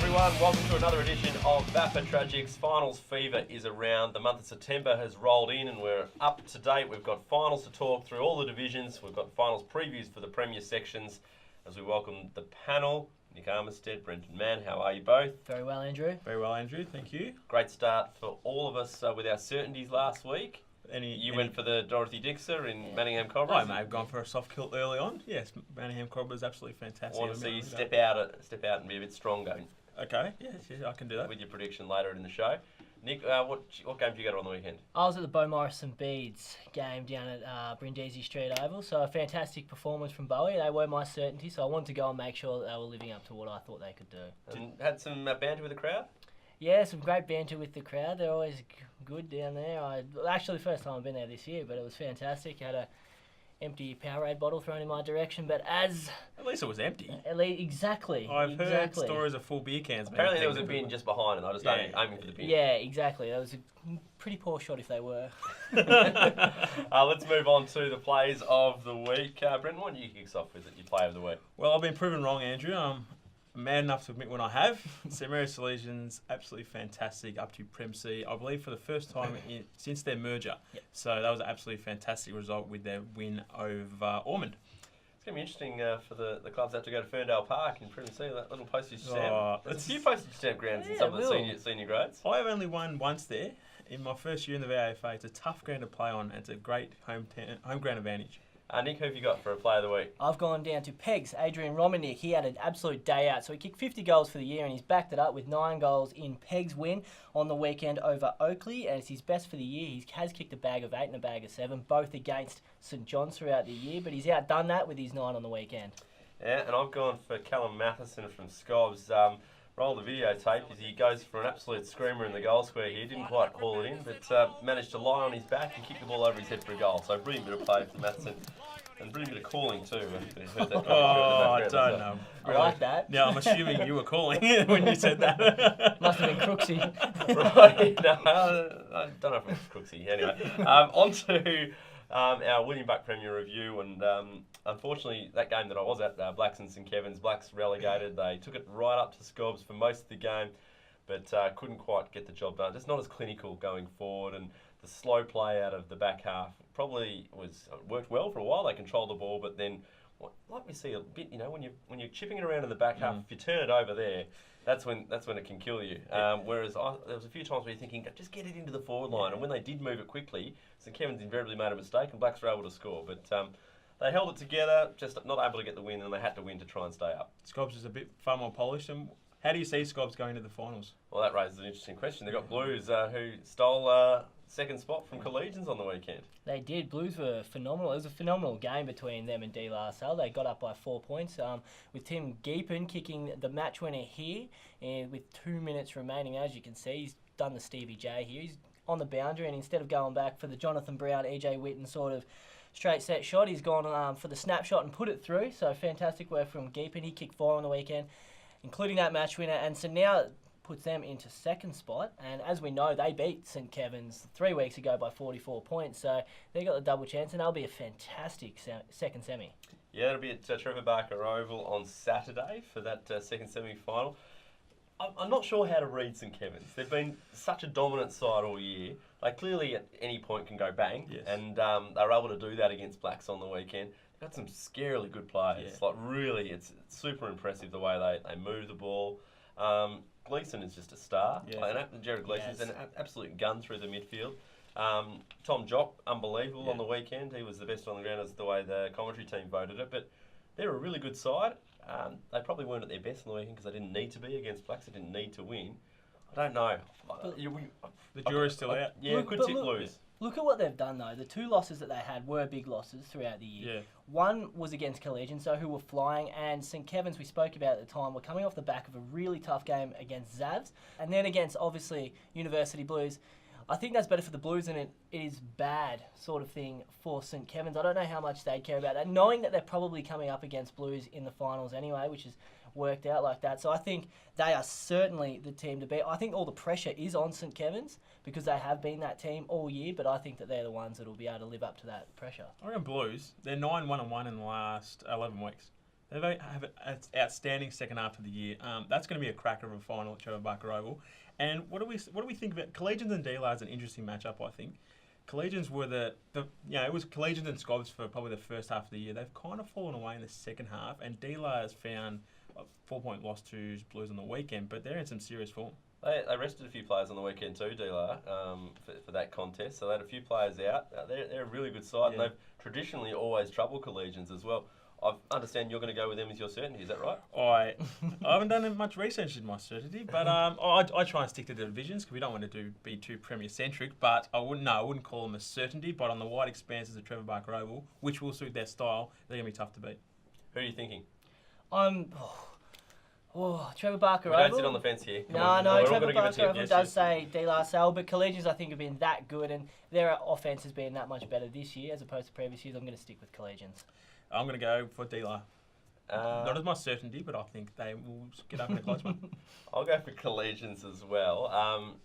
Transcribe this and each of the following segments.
everyone, welcome to another edition of VAFA Tragics. Finals fever is around. The month of September has rolled in and we're up to date. We've got finals to talk through all the divisions. We've got finals previews for the Premier sections as we welcome the panel. Nick Armistead, Brenton Mann, how are you both? Very well, Andrew. Very well, Andrew. Thank you. Great start for all of us with our certainties last week. You went for the Dorothy Dixer in Manningham Cobras. I may have gone for a soft kilt early on. Yes, Manningham Cobras absolutely fantastic. I want to see you step out and be a bit stronger. Okay, yes, I can do that. With your prediction later in the show. Nick, what game did you go to on the weekend? I was at the Beau Morrison Beads game down at Brindisi Street Oval, so a fantastic performance from Bowie. They were my certainty, so I wanted to go and make sure that they were living up to what I thought they could do. And had some banter with the crowd? Yeah, some great banter with the crowd. They're always good down there. Actually, the first time I've been there this year, but it was fantastic. Had a empty Powerade bottle thrown in my direction, but at least it was empty. Exactly. I've heard stories of full beer cans. Apparently there was a bin just behind, and I was aiming for the bin. Yeah, exactly. That was a pretty poor shot if they were. Let's move on to the plays of the week. Brenton, what do you kick us off with at your play of the week? Well, I've been proven wrong, Andrew. I'm mad enough to admit when I have. St Mary's Salesians, absolutely fantastic, up to Prem C, I believe for the first time since their merger. Yep. So that was an absolutely fantastic result with their win over Ormond. It's going to be interesting for the clubs that have to go to Ferndale Park in Prem C, that little postage stamp. There's a few postage stamp grounds in some of the senior grades. I have only won once there. In my first year in the VAFA, it's a tough ground to play on and it's a great home ground advantage. Nick, who have you got for a play of the week? I've gone down to Pegs, Adrian Romanick. He had an absolute day out. So he kicked 50 goals for the year and he's backed it up with 9 goals in Pegs' win on the weekend over Oakley. And it's his best for the year. He has kicked a bag of 8 and a bag of 7, both against St John's throughout the year. But he's outdone that with his 9 on the weekend. Yeah, and I've gone for Callum Matheson from Scobbs. Roll the videotape as he goes for an absolute screamer in the goal square here. Didn't quite haul it in, but managed to lie on his back and kick the ball over his head for a goal. So brilliant bit of play for Matheson. And brilliant bit of calling too. Heard that I don't know. I like that. Yeah, I'm assuming you were calling when you said that. Must have been Crooksy. Right, no, I don't know if it was Crooksy. Anyway, on to our William Buck Premier review. And unfortunately, that game that I was at, Blacks and St Kevin's, Blacks relegated. They took it right up to Scobbs for most of the game, but couldn't quite get the job done. Just not as clinical going forward, and the slow play out of the back half probably worked well for a while. They controlled the ball, but then, like we see a bit, when you're chipping it around in the back half, if you turn it over there, that's when it can kill you. Whereas there was a few times where you're thinking, just get it into the forward line, and when they did move it quickly, St Kevin's invariably made a mistake, and Blacks were able to score. But they held it together, just not able to get the win, and they had to win to try and stay up. Scobbs is a bit far more polished. And how do you see Scobbs going to the finals? Well, that raises an interesting question. They got Blues who stole second spot from Collegians on the weekend. They did. Blues were phenomenal. It was a phenomenal game between them and De La Salle. They got up by 4 points with Tim Geepen kicking the match winner here with 2 minutes remaining. As you can see, he's done the Stevie J here. He's on the boundary, and instead of going back for the Jonathan Brown, EJ Witten sort of straight set shot, he's gone for the snapshot and put it through. So fantastic work from Geepen. He kicked 4 on the weekend, including that match winner. And so now puts them into second spot, and as we know, they beat St Kevin's 3 weeks ago by 44 points, so they got the double chance, and they'll be a fantastic second semi. Yeah, it'll be at Trevor Barker Oval on Saturday for that second semi-final. I'm not sure how to read St Kevin's. They've been such a dominant side all year. They clearly at any point can go bang, yes. And they were able to do that against Blacks on the weekend. They've got some scarily good players. Yeah. Like really, it's super impressive the way they move the ball. Gleeson is just a star. Yeah. Jared Gleeson's an absolute gun through the midfield. Tom Jock, unbelievable on the weekend. He was the best on the ground as the way the commentary team voted it. But they're a really good side. They probably weren't at their best on the weekend because they didn't need to be against Blacks. They didn't need to win. I don't know. The jury's still out. Yeah, could tip Blues. Look at what they've done, though. The 2 losses that they had were big losses throughout the year. Yeah. One was against Collegians, so who were flying, and St Kevin's, we spoke about at the time, were coming off the back of a really tough game against Zavs, and then against, obviously, University Blues. I think that's better for the Blues than it is bad sort of thing for St Kevin's. I don't know how much they care about that, knowing that they're probably coming up against Blues in the finals anyway, which is worked out like that. So I think they are certainly the team to beat. I think all the pressure is on St Kevin's because they have been that team all year, but I think that they're the ones that will be able to live up to that pressure. I reckon Blues, they're 9-1-1 in the last 11 weeks. They have an outstanding second half of the year. That's going to be a cracker of a final at Trevor Barker Oval. And what do we think about Collegians and D-Lar is an interesting matchup, I think. Collegians were it was Collegians and Scobs for probably the first half of the year. They've kind of fallen away in the second half, and D-Lar has found a 4-point loss to Blues on the weekend, but they're in some serious form. They rested a few players on the weekend too, D-Lar, for that contest. So they had a few players out. They're a really good side, and they've traditionally always troubled Collegians as well. I understand you're going to go with them as your certainty, is that right? I haven't done much research in my certainty, but I try and stick to the divisions because we don't want to be too Premier-centric, but I wouldn't call them a certainty, but on the wide expanses of Trevor Barker Oval, which will suit their style, they're going to be tough to beat. Who are you thinking? Trevor Barker We Oval. don't sit on the fence here. No, We're Trevor Barker Oval Yes, does yes. say D-Lar Sal, but Collegians I think have been that good, and their offense has been that much better this year as opposed to previous years. I'm going to stick with Collegians. I'm going to go for D-Lar. Not as my certainty, but I think they will get up in a close one. I'll go for Collegians as well.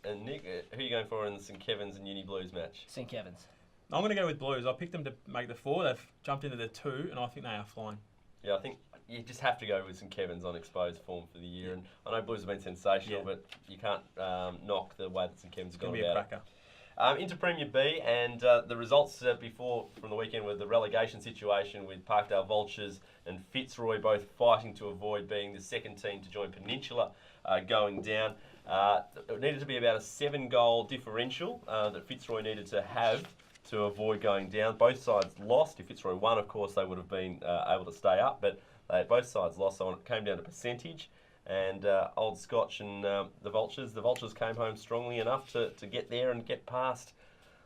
And Nick, who are you going for in the St Kevin's and Uni Blues match? St Kevin's. I'm going to go with Blues. I picked them to make the 4. They've jumped into the 2, and I think they are flying. Yeah, I think you just have to go with St Kevin's on exposed form for the year. And I know Blues have been sensational, but you can't knock the way that St Kevin's have gone It's going to be a about it. cracker. Into Premier B, and the results before from the weekend were the relegation situation with Parkdale Vultures and Fitzroy both fighting to avoid being the second team to join Peninsula going down. It needed to be about a 7-goal differential that Fitzroy needed to have to avoid going down. Both sides lost. If Fitzroy won, of course, they would have been able to stay up, but both sides lost, so it came down to percentage. And Old Scotch and the Vultures came home strongly enough to get there and get past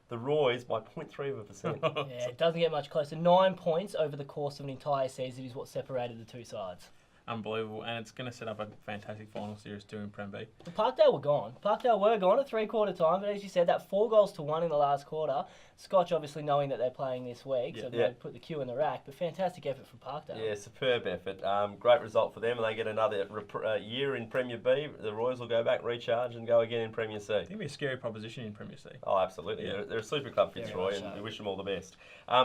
the Roys by 0.3%. Yeah, it doesn't get much closer. 9 points over the course of an entire season is what separated the two sides. Unbelievable, and it's going to set up a fantastic final series too in Prem B. The Parkdale were gone. Parkdale were gone at three-quarter time, but as you said, that 4 goals to 1 in the last quarter. Scotch obviously knowing that they're playing this week, so they put the cue in the rack, but fantastic effort from Parkdale. Yeah, superb effort. Great result for them, and they get another year in Premier B. The Royals will go back, recharge, and go again in Premier C. I think it'll be a scary proposition in Premier C. Oh, absolutely. Yeah. They're a super club, Fitzroy, and we wish them all the best.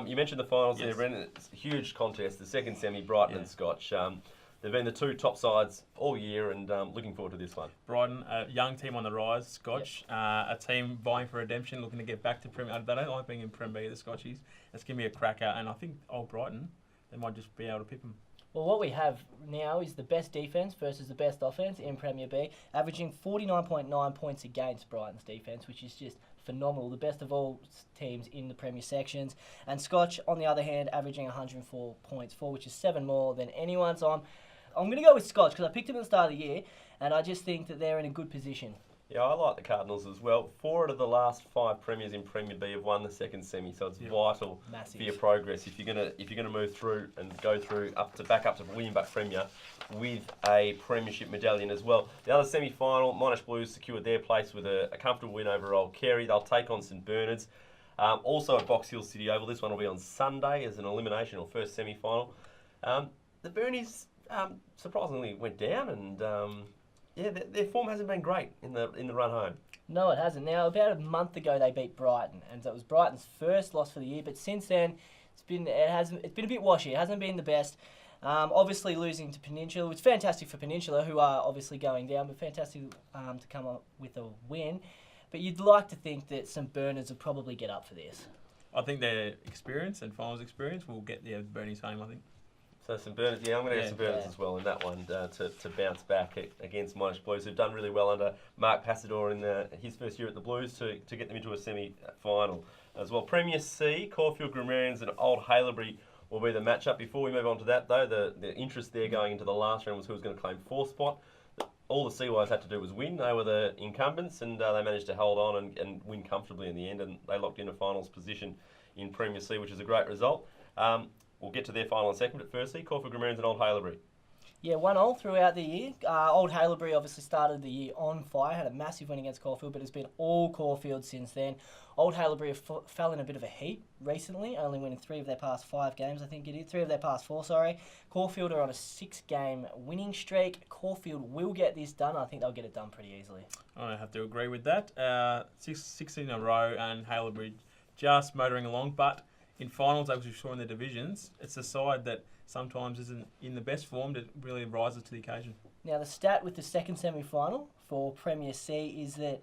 You mentioned the finals there, Brendan. It's a huge contest, the second semi, Brighton and Scotch. They've been the two top sides all year, and looking forward to this one. Brighton, a young team on the rise. Scotch, a team vying for redemption, looking to get back to Premier. They don't like being in Premier B, the Scotchies. It's going to be a cracker, and I think old Brighton, they might just be able to pip them. Well, what we have now is the best defence versus the best offence in Premier B, averaging 49.9 points against Brighton's defence, which is just phenomenal, the best of all teams in the Premier sections. And Scotch, on the other hand, averaging 104 points for, which is 7 more than anyone's on. I'm going to go with Scotch because I picked them at the start of the year, and I just think that they're in a good position. Yeah, I like the Cardinals as well. 4 out of the last 5 premiers in Premier B have won the second semi, so it's vital for your progress if you're gonna move through and go through back up to William Buck Premier with a premiership medallion as well. The other semi-final, Monash Blues secured their place with a comfortable win over Old Carey. They'll take on St Bernard's. Also at Box Hill City Oval. This one will be on Sunday as an elimination or first semi-final. The Burnies surprisingly went down, and their form hasn't been great in the run home. No, it hasn't. Now, about a month ago, they beat Brighton, and that was Brighton's first loss for the year. But since then, it's been a bit washy. It hasn't been the best. Obviously, losing to Peninsula, which is fantastic for Peninsula, who are obviously going down, but fantastic to come up with a win. But you'd like to think that St Bernard's will probably get up for this. I think their experience and finals experience will get the Burnies home, I think. So St Bernard's, I'm going to go St Bernard's as well in that one to bounce back against Monash Blues, who've done really well under Mark Passador in his first year at the Blues to get them into a semi-final as well. Premier C, Caulfield Grammarians and Old Haileybury will be the matchup. Before we move on to that, though, the interest there going into the last round was who was going to claim 4th spot. All the Seawise had to do was win. They were the incumbents, and they managed to hold on and win comfortably in the end, and they locked in a finals position in Premier C, which is a great result. We'll get to their final in a second, but firstly, Caulfield Grammarians and Old Haileybury. Yeah, 1-1 throughout the year. Old Haileybury obviously started the year on fire, had a massive win against Caulfield, but it's been all Caulfield since then. Old Haileybury fell in a bit of a heat recently, only winning 3 of their past 5 games, I think it is. 3 of their past 4, sorry. Caulfield are on a 6-game winning streak. Caulfield will get this done. I think they'll get it done pretty easily. I have to agree with that. 6 in a row, and Haileybury just motoring along, but in finals, as we saw in the divisions, it's the side that sometimes isn't in the best form that really rises to the occasion. Now, the stat with the second semi-final for Premier C is that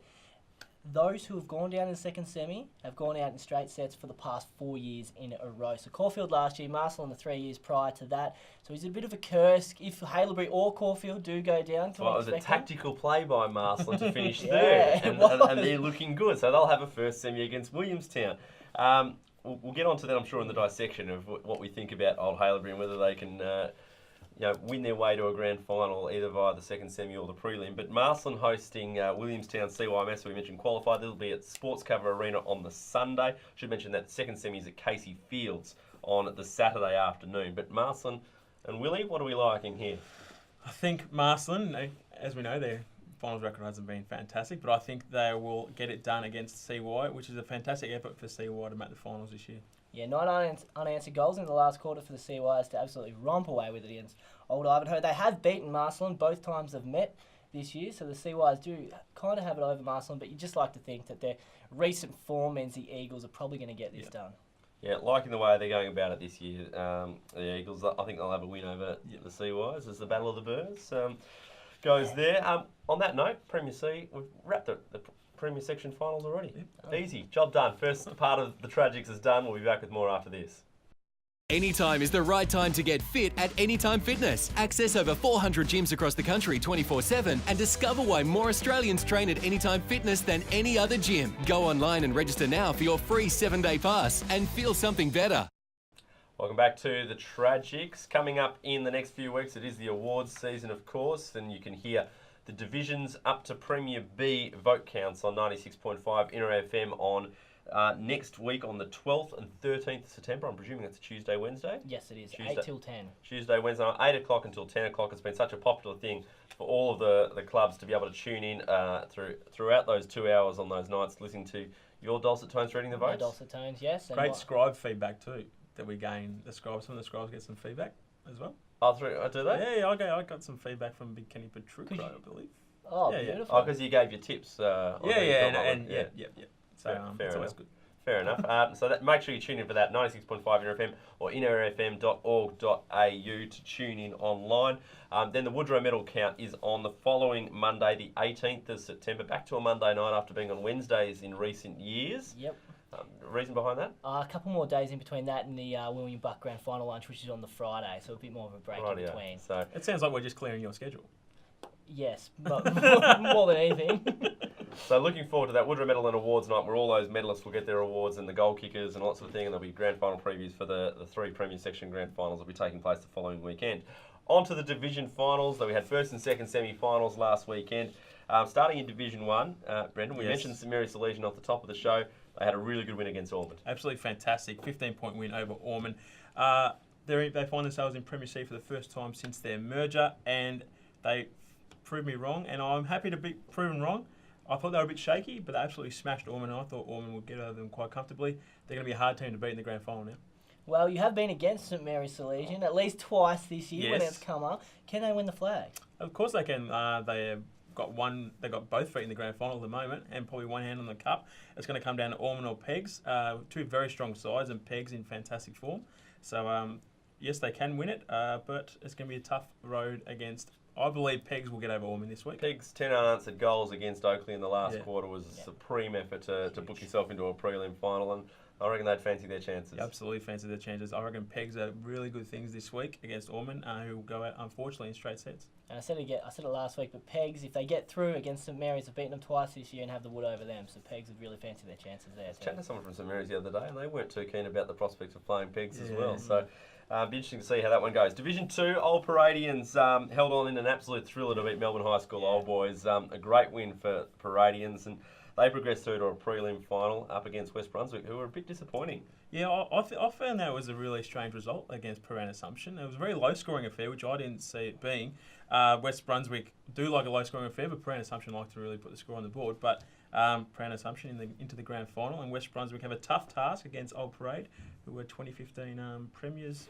those who have gone down in the second semi have gone out in straight sets for the past 4 years in a row. So Caulfield last year, Marcellin the 3 years prior to that. So he's a bit of a curse. If Haileybury or Caulfield do go down, Well, it was a tactical play by Marcellin to finish Yeah, third, it and they're looking good. So they'll have a first semi against Williamstown. We'll get on to that, I'm sure, in the dissection of what we think about Old Haileybury and whether they can win their way to a grand final either via the second semi or the prelim. But Marcellin hosting Williamstown CYMS, we mentioned qualified. They'll be at Sports Cover Arena on the Sunday. Should mention that the second semi is at Casey Fields on the Saturday afternoon. But Marcellin and Willie, what are we liking here? I think Marcellin, as we know, their finals record hasn't been fantastic, but I think they will get it done against CY, which is a fantastic effort for CY to make the finals this year. Yeah, 9 unanswered goals in the last quarter for the CYs to absolutely romp away with it against Old Ivanhoe. They have beaten Marcellin both times they've met this year, so the CYs do kind of have it over Marcellin, but you just like to think that their recent form means the Eagles are probably going to get this done. Yeah, liking the way they're going about it this year. The Eagles, I think they'll have a win over the CYs as the Battle of the Birds goes there. On that note, Premier C, we've wrapped the Premier Section finals already. Yep. Easy, job done. First part of the Tragics is done. We'll be back with more after this. Anytime is the right time to get fit at Anytime Fitness. Access over 400 gyms across the country 24/7 and discover why more Australians train at Anytime Fitness than any other gym. Go online and register now for your free 7-day pass and feel something better. Welcome back to the Tragics. Coming up in the next few weeks, it is the awards season, of course, and you can hear the divisions up to Premier B vote counts on 96.5 Inner FM on next week on the 12th and 13th of September. I'm presuming it's a Tuesday, Wednesday? Yes, it is. Tuesday, 8 till 10. Tuesday, Wednesday, 8 o'clock until 10 o'clock. It's been such a popular thing for all of the clubs to be able to tune in throughout those 2 hours on those nights, listening to your dulcet tones reading the votes. My dulcet tones, yes. Great scribe feedback too that we gain. Some of the scribes get some feedback as well. Oh, do they? Yeah, I got some feedback from Big Kenny Petrucco, I believe. Oh, yeah, beautiful. Oh, because you gave your tips. Yeah. So it's always good. Fair enough. So make sure you tune in for that, 96.5 Inner FM or innerfm.org.au to tune in online. Then the Woodrow Medal count is on the following Monday, the 18th of September, back to a Monday night after being on Wednesdays in recent years. Yep. Reason behind that? A couple more days in between that and the William Buck Grand Final lunch, which is on the Friday, so a bit more of a break in between. So it sounds like we're just clearing your schedule. Yes, but more than anything. So looking forward to that Woodrow Medal and Awards night where all those medalists will get their awards and the goal kickers and lots of thing, and there'll be grand final previews for the 3 Premier Section grand finals that will be taking place the following weekend. On to the division finals. So we had first and second semi-finals last weekend. Starting in Division 1, Brendan, we mentioned St Mary's Salesian off the top of the show. They had a really good win against Ormond. Absolutely fantastic. 15-point win over Ormond. They find themselves in Premier C for the first time since their merger, and they proved me wrong, and I'm happy to be proven wrong. I thought they were a bit shaky, but they absolutely smashed Ormond. I thought Ormond would get over them quite comfortably. They're going to be a hard team to beat in the grand final now. Well, you have been against St Mary's Salesian at least twice this year when it's come up. Can they win the flag? Of course they can. They got both feet in the grand final at the moment, and probably one hand on the cup. It's going to come down to Ormond or Pegs. 2 very strong sides, and Pegs in fantastic form. So yes, they can win it, but it's going to be a tough road against. I believe Pegs will get over Ormond this week. Pegs' 10 unanswered goals against Oakley in the last quarter was a supreme effort to book yourself into a prelim final, and I reckon they'd fancy their chances. Yeah, absolutely fancy their chances. I reckon Pegs are really good things this week against Ormond, who will go out, unfortunately, in straight sets. And I said it last week, but Pegs, if they get through against St Mary's, have beaten them twice this year and have the wood over them, so Pegs would really fancy their chances there. I was chatting to someone from St Mary's the other day, and they weren't too keen about the prospects of playing Pegs as well. So be interesting to see how that one goes. Division 2, Old Paradians held on in an absolute thriller to beat Melbourne High School Old Boys. A great win for Paradians, and they progressed through to a prelim final up against West Brunswick, who were a bit disappointing. Yeah, I found that was a really strange result against Paran Assumption. It was a very low-scoring affair, which I didn't see it being. West Brunswick do like a low-scoring affair, but Paran Assumption like to really put the score on the board. But Paran Assumption into the grand final, and West Brunswick have a tough task against Old Parade, who were 2015 premiers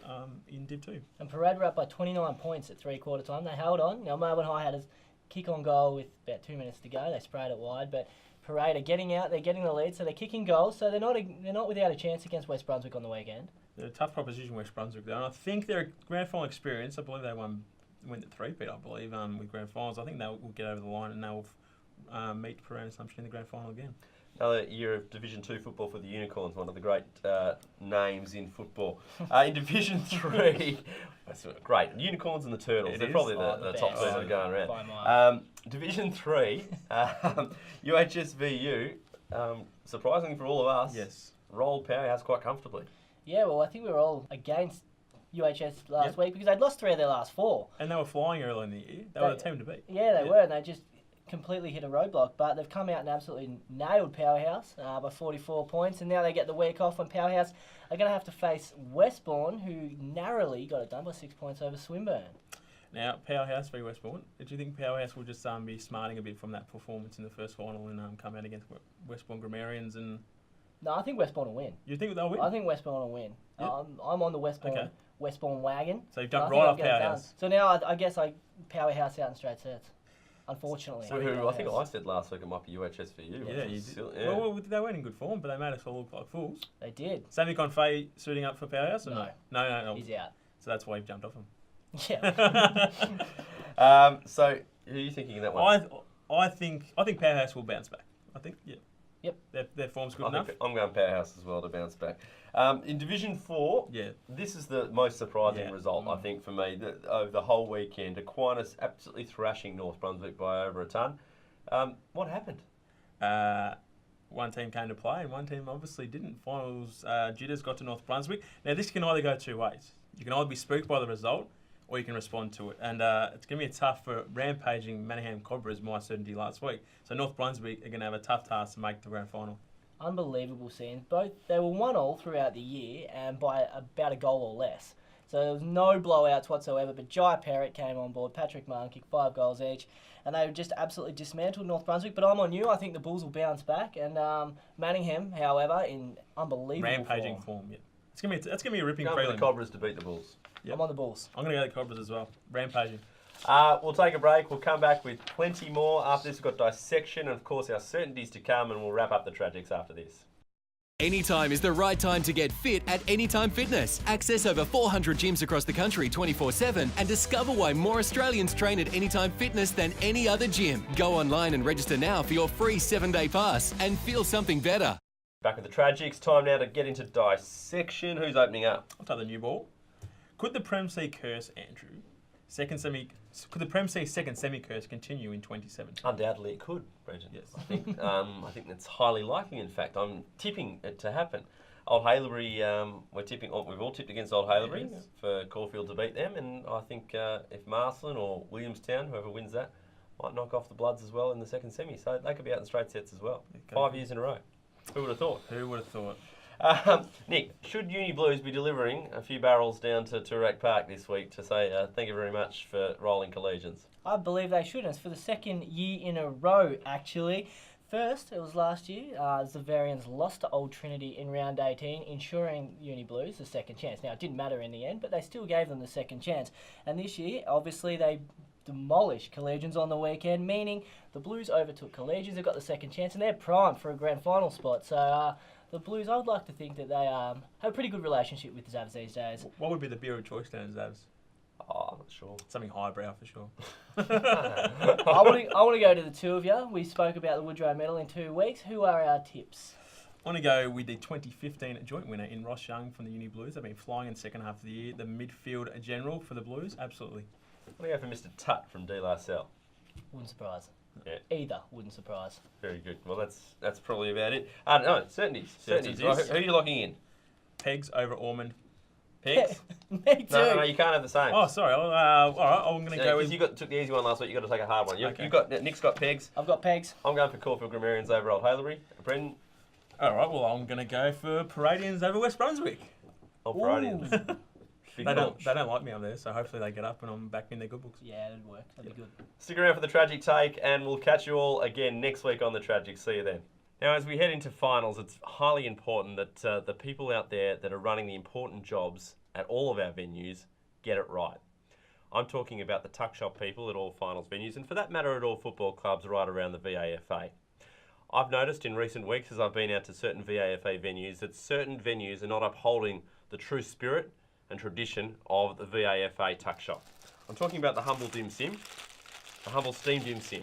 in Div 2. And Parade were up by 29 points at three-quarter time. They held on. Now, Melbourne High had a kick on goal with about 2 minutes to go. They sprayed it wide, but Parade are getting out. They're getting the lead, so they're kicking goals. So they're not without a chance against West Brunswick on the weekend. They're a tough proposition, West Brunswick, though. And I think their grand final experience, I believe they went to three-peat, I believe, with grand finals. I think they'll get over the line and they'll meet Parade Assumption in the grand final again. Another year of Division 2 football for the Unicorns, one of the great names in football. In Division 3, that's great. Unicorns and the Turtles, they're probably the top two that are going around. Division 3, UHSVU, surprisingly for all of us, Yes. rolled Powerhouse quite comfortably. Yeah, well, I think we were all against UHS last week because they'd lost 3 of their last 4. And they were flying early in the year. They were the team to beat. Yeah, they were, and they just completely hit a roadblock. But they've come out and absolutely nailed Powerhouse by 44 points, and now they get the week off when Powerhouse are going to have to face Westbourne, who narrowly got it done by 6 points over Swinburne. Now, Powerhouse v Westbourne. Did you think Powerhouse will just be smarting a bit from that performance in the first final and come out against Westbourne Grammarians? And No, I think Westbourne will win. you think they'll win? I think Westbourne will win. Yep. I'm on the Westbourne Okay. Westbourne wagon. So you've I jumped think right I'll off get it done. Powerhouse. So now I guess I Powerhouse out in straight sets. Unfortunately. So who I think I said last week it might be UHS for you. Yeah, you did. Well, they weren't in good form, but they made us all look like fools. They did. Sammy Confey suiting up for Powerhouse? Or No. No. He's out. So that's why you've jumped off him. Yeah. So who are you thinking in that one? I think Powerhouse will bounce back. I think, yeah. Yep. Their form's good I enough. think I'm going Powerhouse as well to bounce back. In Division 4, Yeah. this is the most surprising Yeah. result, I think, for me. Over the whole weekend, Aquinas absolutely thrashing North Brunswick by over a ton. What happened? One team came to play and one team obviously didn't. Finals jitters got to North Brunswick. Now, this can either go two ways. You can either be spooked by the result or you can respond to it. And it's going to be a tough for rampaging Manningham Cobras, my certainty last week. So North Brunswick are going to have a tough task to make the grand final. Unbelievable scenes. They were 1-1 throughout the year and by about a goal or less. So there was no blowouts whatsoever, but Jai Parrott came on board, Patrick Martin kicked 5 goals each, and they just absolutely dismantled North Brunswick. But I'm on you. I think the Bulls will bounce back, and Manningham, however, in unbelievable Rampaging form, yeah. That's gonna be a ripping Going for prelim. the Cobras to beat the Bulls. Yep. I'm on the Bulls. I'm going to go the Cobras as well. Rampaging. We'll take a break. We'll come back with plenty more. After this, we've got Dissection and, of course, our certainties to come, and we'll wrap up the Tragics after this. Anytime is the right time to get fit at Anytime Fitness. Access over 400 gyms across the country 24/7 and discover why more Australians train at Anytime Fitness than any other gym. Go online and register now for your free 7-day pass and feel something better. Back with the Tragics. Time now to get into Dissection. Who's opening up? I'll take the new ball. Could the Prem C curse, Andrew? Could the Prem C second semi curse continue in 2017? Undoubtedly, it could, Brendan. Yes. I think that's highly likely. In fact, I'm tipping it to happen. Old Haileybury, we've all tipped against Old Haileybury for Caulfield to beat them, and I think if Marsland or Williamstown, whoever wins that, might knock off the Bloods as well in the second semi, so they could be out in straight sets as well. Okay. 5 years in a row. Who would have thought? Who would have thought? Nick, should Uni Blues be delivering a few barrels down to Toorak Park this week to say thank you very much for rolling Collegians? I believe they should. It's for the second year in a row, actually. First, it was last year, Zavarians lost to Old Trinity in round 18, ensuring Uni Blues the second chance. Now, it didn't matter in the end, but they still gave them the second chance. And this year, obviously, they demolished Collegians on the weekend, meaning the Blues overtook Collegians, they've got the second chance, and they're primed for a grand final spot. So, the Blues, I would like to think that they have a pretty good relationship with the Zavs these days. What would be the beer of choice down in Zavs? Oh, I'm not sure. Something highbrow for sure. I want to go to the two of you. We spoke about the Woodrow Medal in 2 weeks. Who are our tips? I want to go with the 2015 joint winner in Ross Young from the Uni Blues. They've been flying in the second half of the year. The midfield general for the Blues, absolutely. I'm going to go for Mr. Tutt from De La Salle. Wouldn't surprise. Yeah. Either wouldn't surprise. Very good. Well, that's probably about it. No, certainties. Certainties. Right, who are you locking in? Pegs over Ormond. Pigs? Me too. No, you can't have the same. Oh, sorry. All right, I'm going to go with... You took the easy one last week. You got to take a hard one. Okay. Nick's got Pegs. I've got Pegs. I'm going for Caulfield Grammarians over Old Haileybury. Brendan. All right, well, I'm going to go for Paradians over West Brunswick. Old Paradians. Big They launch. don't like me up there, so hopefully they get up and I'm back in their good books. Yeah, that'd work. That'd be good. Stick around for the Tragic Take, and we'll catch you all again next week on the Tragic. See you then. Now, as we head into finals, it's highly important that the people out there that are running the important jobs at all of our venues get it right. I'm talking about the tuck shop people at all finals venues, and for that matter at all football clubs right around the VAFA. I've noticed in recent weeks as I've been out to certain VAFA venues that certain venues are not upholding the true spirit and tradition of the VAFA tuck shop. I'm talking about the Humble Dim Sim, the Humble Steam Dim Sim.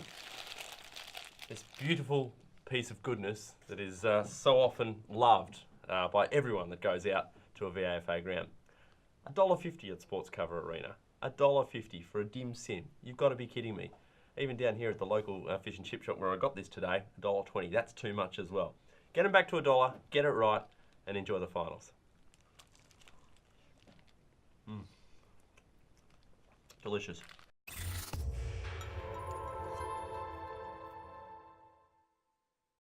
This beautiful piece of goodness that is so often loved by everyone that goes out to a VAFA ground. $1.50 at Sports Cover Arena. $1.50 for a dim sim. You've got to be kidding me. Even down here at the local fish and chip shop where I got this today, $1.20. That's too much as well. Get them back to $1, get it right, and enjoy the finals. Delicious.